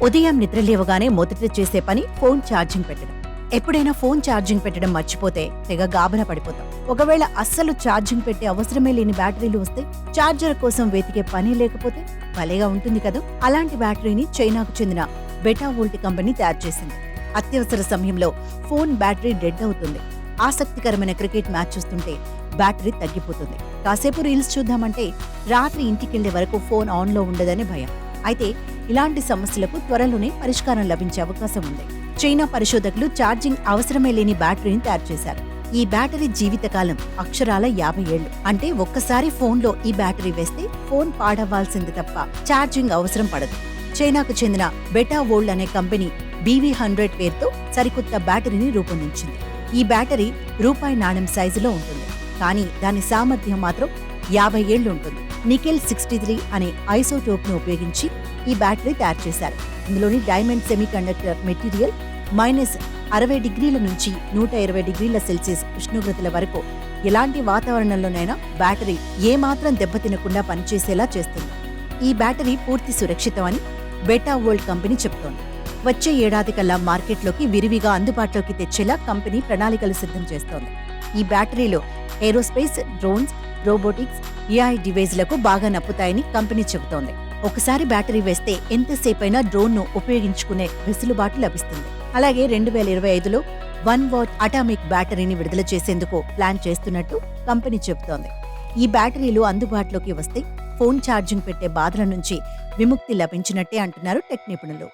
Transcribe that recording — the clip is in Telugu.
ఉదయం నిద్రలేవగానే మొదట చేసే పని ఫోన్ ఛార్జింగ్ పెట్టడం. ఎప్పుడైనా ఫోన్ ఛార్జింగ్ పెట్టడం మర్చిపోతే తెగ గాబన పడిపోతాం. ఒకవేళ అస్సలు ఛార్జింగ్ పెట్టే అవసరమే లేని బ్యాటరీలు వస్తే ఛార్జర్ కోసం వెతికే పని లేకపోతే భలేగా ఉంటుంది కదా. అలాంటి బ్యాటరీని చైనాకు చెందిన బెటావోల్ట్ కంపెనీ తయారు చేసింది. అత్యవసర సమయంలో ఫోన్ బ్యాటరీ డెడ్ అవుతుంది. ఆసక్తికరమైన క్రికెట్ మ్యాచ్ చూస్తుంటే బ్యాటరీ తగ్గిపోతుంది. కాసేపు రీల్స్ చూద్దామంటే రాత్రి ఇంటికెళ్లే వరకు ఫోన్ ఆన్లో ఉండదని భయం. అయితే ఇలాంటి సమస్యలకు త్వరలోనే పరిష్కారం లభించే అవకాశం ఉంది. చైనా పరిశోధకులు ఛార్జింగ్ అవసరమే లేని బ్యాటరీని తయారు చేశారు. ఈ బ్యాటరీ జీవితకాలం అక్షరాల 50 ఏళ్లు. అంటే ఒక్కసారి ఫోన్లో ఈ బ్యాటరీ వేస్తే ఫోన్ పాడవ్వాల్సింది తప్ప ఛార్జింగ్ అవసరం పడదు. చైనాకు చెందిన బెటావోల్ట్ అనే కంపెనీ BV100 పేరుతో సరికొత్త బ్యాటరీని రూపొందించింది. ఈ బ్యాటరీ రూపాయి నాణెం సైజులో ఉంటుంది. కానీ దాని సామర్థ్యం మాత్రం 50 ఏళ్లు ఉంటుంది. నికెల్ 63 అనే ఐసోటోప్ ను ఉపయోగించి ఈ బ్యాటరీ తయారు చేశారు. ఇందులోని డైమండ్ సెమీకండక్టర్ మెటీరియల్ -60 డిగ్రీల నుంచి 120 డిగ్రీల సెల్సియస్ ఉష్ణోగ్రతల వరకు ఎలాంటి వాతావరణంలోనైనా బ్యాటరీ ఏమాత్రం దెబ్బతినకుండా పనిచేసేలా చేస్తుంది. ఈ బ్యాటరీ పూర్తి సురక్షితమని బెటావోల్ట్ కంపెనీ చెబుతోంది. వచ్చే ఏడాది కల్లా మార్కెట్లోకి విరివిగా అందుబాటులోకి తెచ్చేలా కంపెనీ ప్రణాళికలు సిద్ధం చేస్తోంది. ఈ బ్యాటరీలో ఏరోస్పేస్, డ్రోన్స్, రోబోటిక్స్, AI డివైజ్లకు బాగా నప్పుతాయని కంపెనీ చెబుతోంది. ఒకసారి బ్యాటరీ వేస్తే ఎంతసేపైనా డ్రోన్ను ఉపయోగించుకునే వెసులుబాటు లభిస్తుంది. అలాగే 2025లో 1 వాట్ అటామిక్ బ్యాటరీని విడుదల చేసేందుకు ప్లాన్ చేస్తున్నట్టు కంపెనీ చెబుతోంది. ఈ బ్యాటరీలు అందుబాటులోకి వస్తే ఫోన్ ఛార్జింగ్ పెట్టే బాధల నుంచి విముక్తి లభించినట్టే అంటున్నారు టెక్ నిపుణులు.